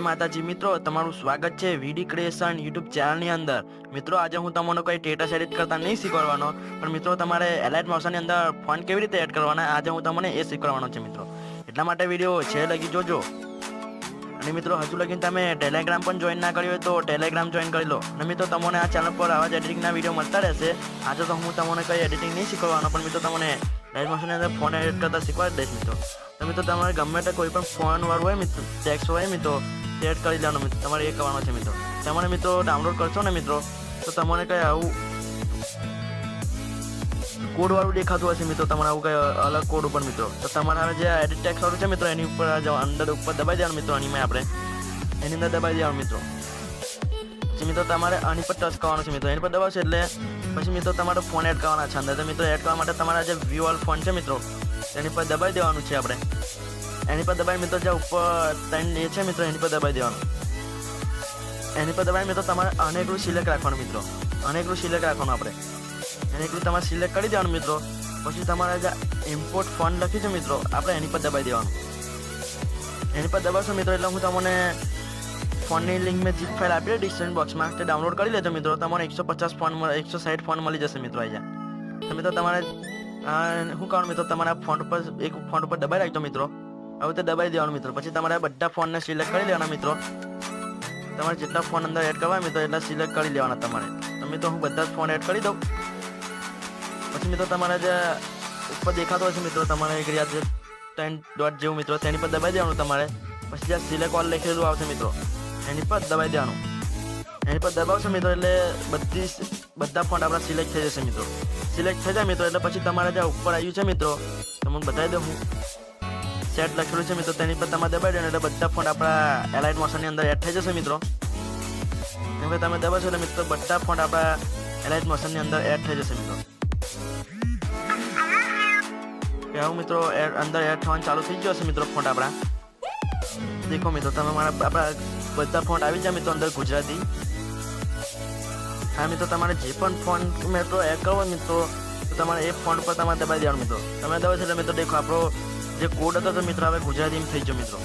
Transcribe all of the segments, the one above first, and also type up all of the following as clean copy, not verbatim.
जय माताजी मित्रों, तमाરું સ્વાગત છે વીડી ક્રિએશન યુટ્યુબ ચેનલની અંદર। મિત્રો આજે હું તમને કોઈ સ્ટેટસ એડિટ કરતા નહીં શીખવાડવાનો, પણ મિત્રો તમારે એલાઇટ મોશનની અંદર ફોન્ટ કેવી રીતે એડ કરવાના આજે હું તમને એ શીખવાડવાનો છે મિત્રો। એટલા માટે વિડિયો છે લગી જોજો। અને મિત્રો હજુ લગીને તમે ટેલિગ્રામ પણ જોઈન ના કર્યું હોય તો ટેલિગ્રામ જોઈન કરી લો। અને મિત્રો તમને આ ચેનલ પર આવા જ એડિટિંગના વિડિયો મળતા રહેશે। આજે તો હું તમને કોઈ એડિટિંગ નહીં શીખવાડવાનો, પણ મિત્રો તમને એલાઇટ મોશનની અંદર ફોન્ટ એડિટ કરતા શીખવાડી દઈશ મિત્રો। तो मित्रों तमारे गमे ते कोई पण फोन वाळुं होय मित्रों टेक्स्ट होय मित्रों एड करी लेवानो मित्रों। तमारे ए करवानो छे मित्रों। तमारे मित्रों डाउनलॉड करशो ने मित्रों तो तमने कई आवुं कोड वाळुं देखातुं हशे मित्रों। तमने आवुं कई अलग कोड उपर मित्रों तो तमारे जे एडिट टेक्स्ट वाळुं छे मित्रों एनी उपर जो अंदर उपर दबाई देवानुं मित्रों। आनी में आपणे एनी अंदर दबाई देवानुं मित्रों। पछी मित्रों तमारे आनी पर टच करवानुं छे मित्रों। एनी पर दबावशो एटले पछी मित्रों तमारे फोन एड करवाना छे अंदर। तो मित्रों एड करवा माटे तमारा जे व्यू ऑल फोन छे मित्रों एनी पर दबाई देवानुं छे आपणे। एनी पर दबाई मित्रों जो ऊपर तीन ए छे मित्रों एनी पर दबाई देवानुं। एनी पर दबाई मित्रों तमारे अनेकलू सिलेक्ट राखवानुं मित्रों। अनेकलू सिलेक्ट राखवानुं आपणे। अनेकलू तमारे सिलेक्ट करी देवानुं मित्रों। पछी तमारे जे इम्पोर्ट फोन लख्युं छे मित्रों आपणे एनी पर दबाई देवानुं। एनी पर दबावशो मित्रों एटले हुं तमने फोननी लिंक में जीप फाइल आपी डिस्क्रिप्शन बॉक्स में ते डाउनलॉड करी लेजो मित्रों। तमने 150 फोन 160 फोन मळी जशे मित्रों। अहींया तो मित्रों तमारे શું કરવાનું મિત્રો તમારા ફોન્ટ પર એક ફોન્ટ ઉપર દબાઈ રાખજો મિત્રો। હવે તે દબાઈ દેવાનું મિત્રો। પછી તમારે બધા ફોનને સિલેક્ટ કરી લેવાના મિત્રો। તમારે જેટલા ફોન અંદર એડ કરવા મિત્રો એટલા સિલેક્ટ કરી લેવાના તમારે। તો મિત્રો હું બધા ફોન એડ કરી દઉં। પછી મિત્રો તમારે જે ઉપર દેખાતો હશે મિત્રો તમારે એક યાદ ત્રણ ડોટ જેવું મિત્રો તેની પર દબાઈ દેવાનું તમારે। પછી જે સિલેક્ટ ઓલ લખેલું આવશે મિત્રો એની પર દબાઈ દેવાનું। એની પર દબાવશો મિત્રો એટલે બધા ફોન્ટ આપણા સિલેક્ટ થઈ જશે મિત્રો। सिलेक्ट થઈ જાય મિત્રો એટલે પછી તમારે જે ઉપર આવ્યું છે મિત્રો તમને બતાવી દઉં હું સેટ લખેલું છે મિત્રો તેની પર તમારે દબાવી દેવાનું એટલે બધા ફોન્ટ આપણા એલાઇટ મોશનની અંદર એડ થઈ જશે મિત્રો। કેમ કે તમે દબાવશો એટલે મિત્રો બધા ફોન્ટ આપણા એલાઇટ મોશનની અંદર એડ થઈ જશે મિત્રો। આવું મિત્રો અંદર એડ થવાનું ચાલુ થઈ ગયું હશે મિત્રો ફોન્ટ આપણા। દેખો મિત્રો તમે મારા આપણા બધા ફોન્ટ આવી જાય મિત્રો અંદર ગુજરાતી। हाँ मित्रों तमारे जे पण फोन मित्रों एड करवो मित्रों तो तमारे ए फोन पर तमारे दबाई देवानुं मित्रों। तमे दबावो छो मित्रों देखो आपणो जे कोड हतो तो मित्रों हवे गुजरातीमां थई गयो मित्रों।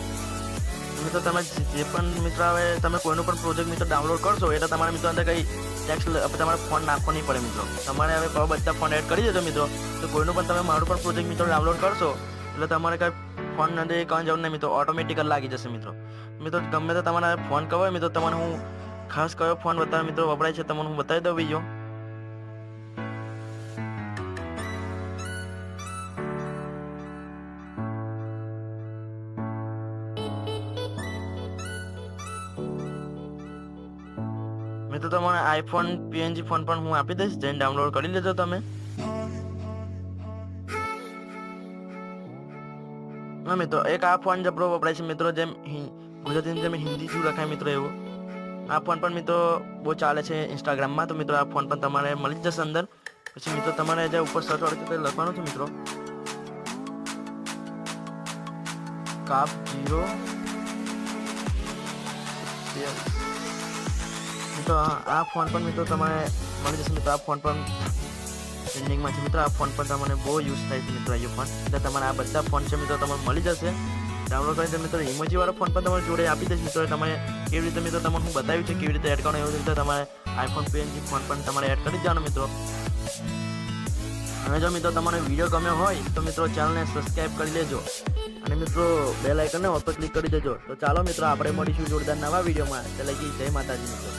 मित्रों तमे जे पण मित्रों हवे तमे कोईनो पण प्रोजेक्ट मित्रों डाउनलॉड करशो एटले तमारे मित्रों अंदर कई टेक्स्ट तमारे फोन नाखવો नहीं पड़े मित्रों। तमारे हवे बधा फोन एड करी देजो मित्रों। तो कोईनो पण तमे मारुं पण प्रोजेक्ट मित्रों डाउनलॉड करशो एटले तमारे कई फोन अंदर करવાની જરૂર નહીં मित्रों। ऑटोमेटिकल लागी जशे मित्रों। मित्रों गमे ते तमारे फोन करવો मित्रों तमने हूँ खास कयो फोन बता मित्रों वपराय छे तमने हूँ बतावी दઉં बीजो। मित्रों तमने आईफोन पीएनजी फोन पण हूँ आपी दईश जईने डाउनलॉड करी लेजो तमे। हाँ मित्रों एक आ फोन जबरो वपराय छे मित्रों जेम गुजराती जेम हिंदी जेवुं लखाय मित्रों एवो आ फोन पर मित्रों बहुत चाले छे इंस्टाग्राम में। तो मित्रों आ फोन पर तमारे मळी जशे अंदर। पछी मित्रों तमारे जे ऊपर सर्च वाळुं छे ते लखवानुं छे मित्रों काप 0 मित्रों आ फोन पर मित्रों तमारे मळी जशे मित्रों। आ फोन पर ट्रेंडिंग में छे मित्रों। आ फोन पर तमने बहुत यूज थाय छे मित्रों। आ फोन એટલે તમારે આ બધા ફોન છે મિત્રો તમને મળી જશે डाउनलॉड करी मित्रों। इमोजी वाला फोन पर तमारे जोड़े आपी दईश मित्रों। तमे केवी रीते मित्रों तमने हूँ बताव्युं छे केवी रीते एड करवानुं एवी रीते तमारे आईफोन पीएनजी फोन पर तमारे एड करी देवानुं मित्रों। अने जो मित्रों तमने विडियो गम्यो होय तो मित्रों चेनल ने सब्सक्राइब करी लेजो अने मित्रों बेल आइकन ने ऑल पर क्लिक करी देजो। तो चालो मित्रों आपणे मळीशुं जोरदार नवा विडियो में। त्याला की जय माताजी मित्रों।